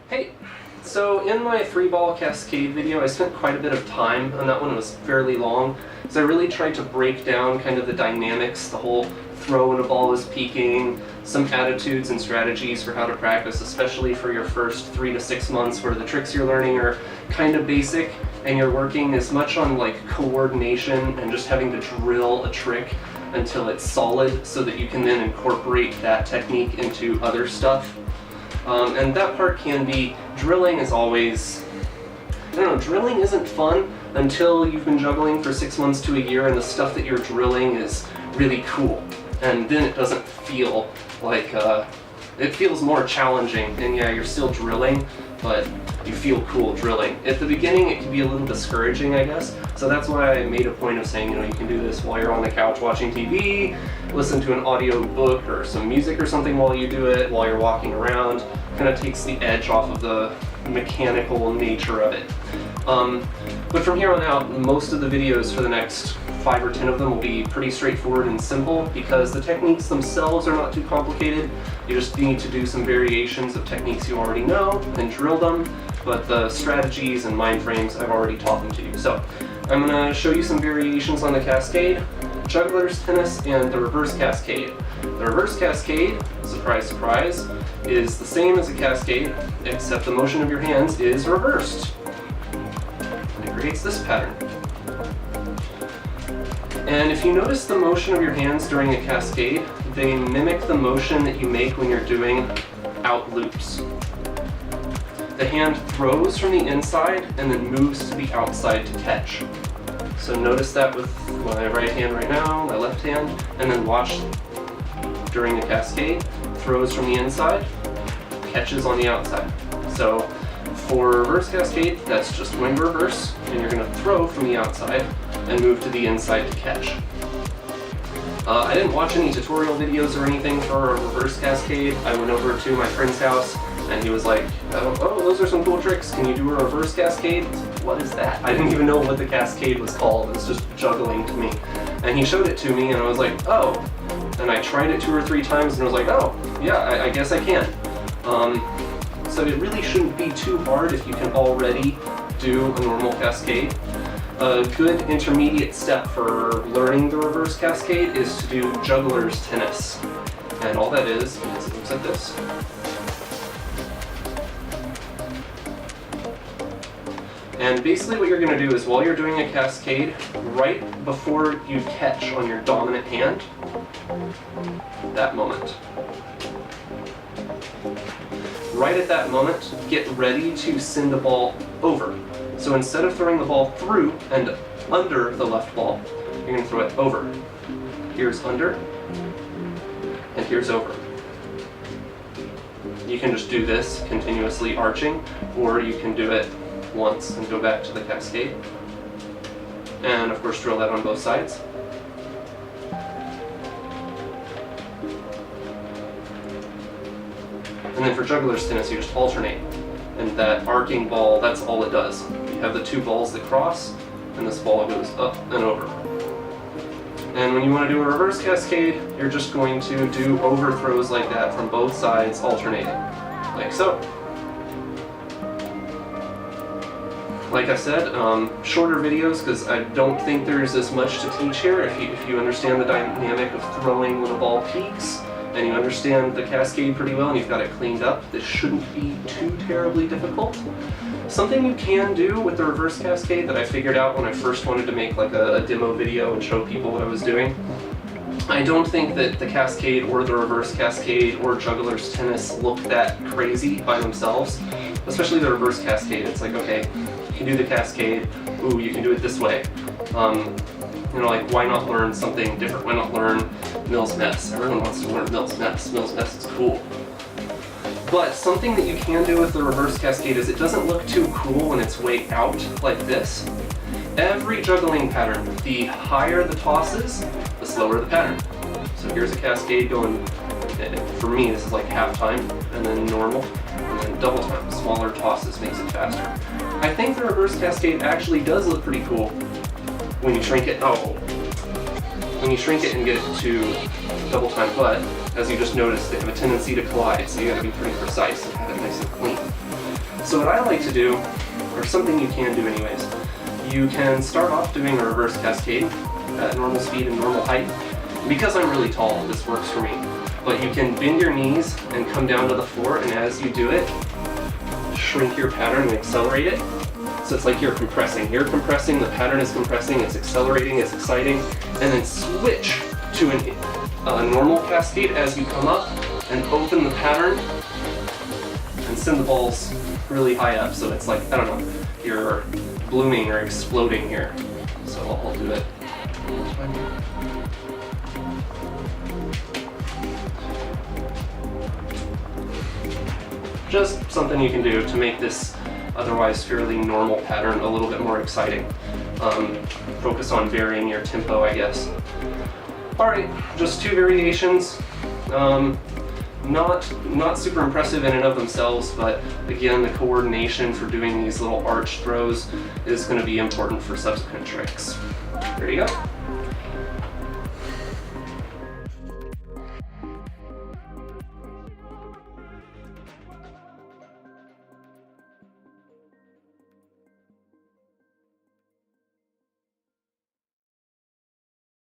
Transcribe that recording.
Hey, so in my 3-ball Cascade video, I spent quite a bit of time, and that one was fairly long, so I really tried to break down kind of the dynamics, the whole throw when a ball is peaking, some attitudes and strategies for how to practice, especially for your first 3 to 6 months where the tricks you're learning are kind of basic, and you're working as much on like coordination and just having to drill a trick until it's solid so that you can then incorporate that technique into other stuff. And that part can be, drilling is always, I don't know, drilling isn't fun until you've been juggling for 6 months to a year and the stuff that you're drilling is really cool. And then it doesn't feel like, it feels more challenging. And yeah, you're still drilling, but you feel cool drilling. At the beginning, it can be a little discouraging, I guess. So that's why I made a point of saying, you can do this while you're on the couch watching TV, listen to an audio book or some music or something while you do it, while you're walking around. Kind of takes the edge off of the mechanical nature of it. But from here on out, most of the videos for the next 5 or 10 of them will be pretty straightforward and simple because the techniques themselves are not too complicated. You just need to do some variations of techniques you already know and drill them, but the strategies and mind frames, I've already taught them to you. So I'm going to show you some variations on the Cascade, Juggler's Tennis, and the Reverse Cascade. The Reverse Cascade, surprise surprise, is the same as a Cascade, except the motion of your hands is reversed. It creates this pattern. And if you notice the motion of your hands during a Cascade, they mimic the motion that you make when you're doing out loops. The hand throws from the inside and then moves to the outside to catch. So notice that with my right hand right now, my left hand, and then watch during the Cascade, throws from the inside, catches on the outside. So for Reverse Cascade, that's just going to reverse, and you're going to throw from the outside and move to the inside to catch. I didn't watch any tutorial videos or anything for a Reverse Cascade. I went over to my friend's house and he was like, oh, those are some cool tricks. Can you do a Reverse Cascade? What is that? I didn't even know what the Cascade was called. It was just juggling to me. And he showed it to me and I was like, oh. And I tried it 2 or 3 times and I was like, oh, yeah, I guess I can. So it really shouldn't be too hard if you can already do a normal Cascade. A good intermediate step for learning the Reverse Cascade is to do Juggler's Tennis. And all that is it looks like this. And basically what you're going to do is while you're doing a Cascade, right before you catch on your dominant hand, that moment. Right at that moment, get ready to send the ball over. So instead of throwing the ball through and under the left ball, you're going to throw it over. Here's under, and here's over. You can just do this continuously arching, or you can do it once and go back to the Cascade. And of course drill that on both sides. And then for Juggler's Tennis, you just alternate. And that arcing ball, that's all it does. You have the 2 balls that cross, and this ball goes up and over. And when you want to do a Reverse Cascade, you're just going to do overthrows like that from both sides, alternating. Like so. Like I said, shorter videos because I don't think there's as much to teach here. If you understand the dynamic of throwing when a ball peaks, and you understand the Cascade pretty well and you've got it cleaned up, this shouldn't be too terribly difficult. Something you can do with the Reverse Cascade that I figured out when I first wanted to make like a demo video and show people what I was doing. I don't think that the Cascade or the Reverse Cascade or Juggler's Tennis look that crazy by themselves, especially the Reverse Cascade. It's like, okay, you can do the Cascade, ooh, you can do it this way. Like, why not learn something different? Why not learn Mills Mess? Everyone wants to learn Mills Mess. Mills Mess is cool. But something that you can do with the Reverse Cascade is it doesn't look too cool when it's way out like this. Every juggling pattern, the higher the tosses, the slower the pattern. So here's a Cascade going, for me this is like half time, and then normal, and then double time. Smaller tosses makes it faster. I think the Reverse Cascade actually does look pretty cool when you shrink it. When you shrink it and get it to double time, but as you just noticed, they have a tendency to collide, so you gotta be pretty precise and have it nice and clean. So what I like to do, or something you can do anyways, you can start off doing a reverse cascade at normal speed and normal height. Because I'm really tall, this works for me. But you can bend your knees and come down to the floor, and as you do it, shrink your pattern and accelerate it. So it's like you're compressing, the pattern is compressing, it's accelerating, it's exciting, and then switch to a normal cascade as you come up and open the pattern and send the balls really high up. So it's like, I don't know, you're blooming or exploding here. So I'll do it one more time. Just something you can do to make this otherwise fairly normal pattern a little bit more exciting. Focus on varying your tempo, I guess. Alright, just 2 variations. Not super impressive in and of themselves, but again, the coordination for doing these little arch throws is going to be important for subsequent tricks. There you go.